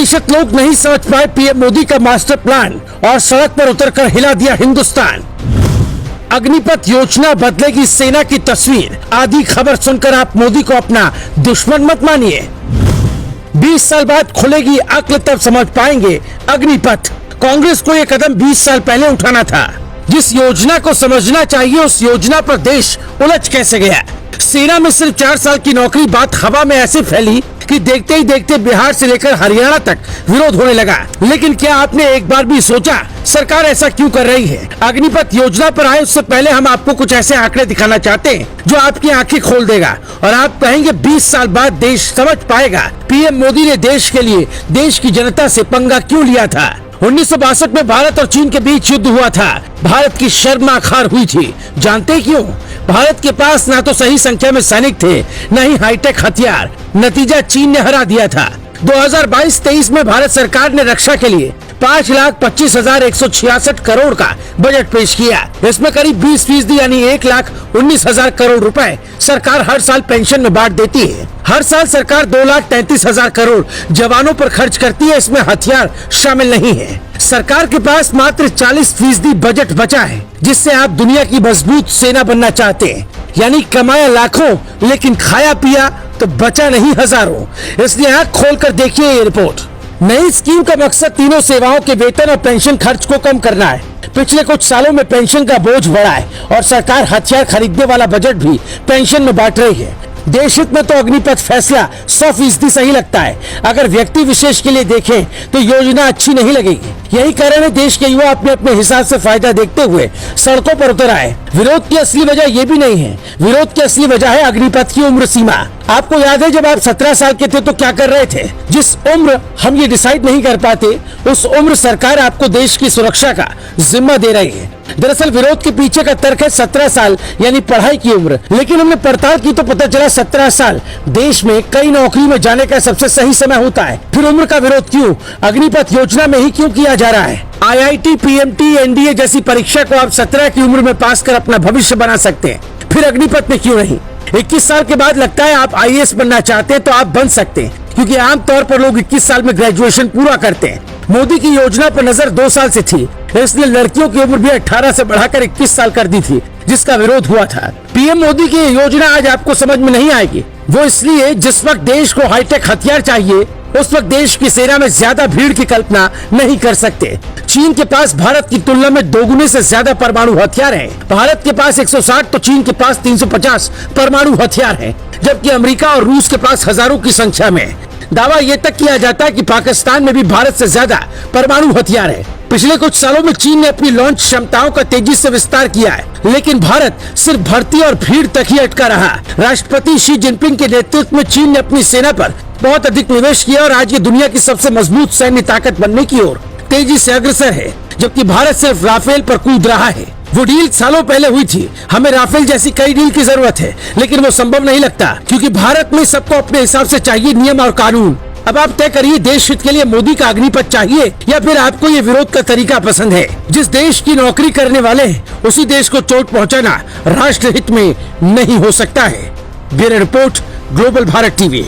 प्रतिशत लोग नहीं समझ पाए पीएम मोदी का मास्टर प्लान और सड़क पर उतरकर हिला दिया हिंदुस्तान। अग्निपथ योजना बदलेगी सेना की तस्वीर, आधी खबर सुनकर आप मोदी को अपना दुश्मन मत मानिए। 20 साल बाद खुलेगी अक्ल, तब समझ पाएंगे अग्निपथ। कांग्रेस को यह कदम 20 साल पहले उठाना था। जिस योजना को समझना चाहिए उस योजना पर देश उलझ कैसे गया। सेना में सिर्फ 4 साल की नौकरी, बात हवा में ऐसे फैली कि देखते ही देखते बिहार से लेकर हरियाणा तक विरोध होने लगा। लेकिन क्या आपने एक बार भी सोचा सरकार ऐसा क्यों कर रही है? अग्निपथ योजना पर आए उससे पहले हम आपको कुछ ऐसे आंकड़े दिखाना चाहते हैं जो आपकी आंखें खोल देगा और आप कहेंगे 20 साल बाद देश समझ पाएगा पीएम मोदी ने देश के लिए, देश की जनता से पंगा क्यों लिया था। 1962 में भारत और चीन के बीच युद्ध हुआ था। भारत की शर्माखार हुई थी। जानते क्यों? भारत के पास ना तो सही संख्या में सैनिक थे, न ही हाईटेक हथियार। नतीजा चीन ने हरा दिया था। 2022-23 में भारत सरकार ने रक्षा के लिए 5,25,166 करोड़ का बजट पेश किया। इसमें करीब 20% यानी 1,19,000 करोड़ रुपए सरकार हर साल पेंशन में बांट देती है। हर साल सरकार 2,33,000 करोड़ जवानों पर खर्च करती है। इसमें हथियार शामिल नहीं है। सरकार के पास मात्र 40% बजट बचा है, जिससे आप दुनिया की मजबूत सेना बनना चाहते हैं। यानी कमाया लाखों लेकिन खाया पिया तो बचा नहीं हजारों। इसलिए आँख खोल कर देखिए ये रिपोर्ट। नई स्कीम का मकसद तीनों सेवाओं के वेतन और पेंशन खर्च को कम करना है। पिछले कुछ सालों में पेंशन का बोझ बढ़ा है और सरकार हथियार खरीदने वाला बजट भी पेंशन में बांट रही है। देश हित में तो अग्निपथ फैसला 100% सही लगता है। अगर व्यक्ति विशेष के लिए देखें तो योजना अच्छी नहीं लगेगी। यही कारण है देश के युवा अपने अपने हिसाब से फायदा देखते हुए सड़कों पर उतर आए। विरोध की असली वजह ये भी नहीं है। विरोध की असली वजह है अग्निपथ की उम्र सीमा। आपको याद है जब आप 17 साल के थे तो क्या कर रहे थे? जिस उम्र हम ये डिसाइड नहीं कर पाते उस उम्र सरकार आपको देश की सुरक्षा का जिम्मा दे रही है। दरअसल विरोध के पीछे का तर्क है 17 साल यानी पढ़ाई की उम्र। लेकिन हमने पड़ताल की तो पता चला 17 साल देश में कई नौकरी में जाने का सबसे सही समय होता है। फिर उम्र का विरोध क्यों? अग्निपथ योजना में ही क्यों किया जा रहा है? IIT, PMT, NDA जैसी परीक्षा को आप 17 की उम्र में पास कर अपना भविष्य बना सकते हैं। फिर अग्निपथ में क्यों नहीं? 21 साल के बाद लगता है आप IAS बनना चाहते हैं तो आप बन सकते हैं, क्योंकि आमतौर पर लोग 21 साल में ग्रेजुएशन पूरा करते हैं। मोदी की योजना पर नजर 2 साल से थी, इसलिए लड़कियों की उम्र भी 18 से बढ़ाकर 21 साल कर दी थी, जिसका विरोध हुआ था। पीएम मोदी की योजना आज आपको समझ में नहीं आएगी। वो इसलिए जिस वक्त देश को हाईटेक हथियार चाहिए उस वक्त देश की सेना में ज्यादा भीड़ की कल्पना नहीं कर सकते। चीन के पास भारत की तुलना में 2 गुने से ज्यादा परमाणु हथियार हैं। भारत के पास 160 तो चीन के पास 350 परमाणु हथियार हैं, जबकि अमेरिका और रूस के पास हजारों की संख्या में। दावा ये तक किया जाता है कि पाकिस्तान में भी भारत से ज्यादा परमाणु हथियार है। पिछले कुछ सालों में चीन ने अपनी लॉन्च क्षमताओं का तेजी से विस्तार किया है, लेकिन भारत सिर्फ भर्ती और भीड़ तक ही अटका रहा। राष्ट्रपति शी जिनपिंग के नेतृत्व में चीन ने अपनी सेना पर बहुत अधिक निवेश किया और आज ये दुनिया की सबसे मजबूत सैन्य ताकत बनने की ओर तेजी से अग्रसर है, जबकि भारत सिर्फ राफेल पर कूद रहा है। वो डील सालों पहले हुई थी। हमें राफेल जैसी कई डील की जरूरत है, लेकिन वो संभव नहीं लगता, क्योंकि भारत में सबको अपने हिसाब से चाहिए नियम और कानून। अब आप तय करिए, देश हित के लिए मोदी का अग्निपथ चाहिए या फिर आपको ये विरोध का तरीका पसंद है। जिस देश की नौकरी करने वाले हैं उसी देश को चोट पहुंचाना राष्ट्र हित में नहीं हो सकता है। Bureau report, global Bharat TV.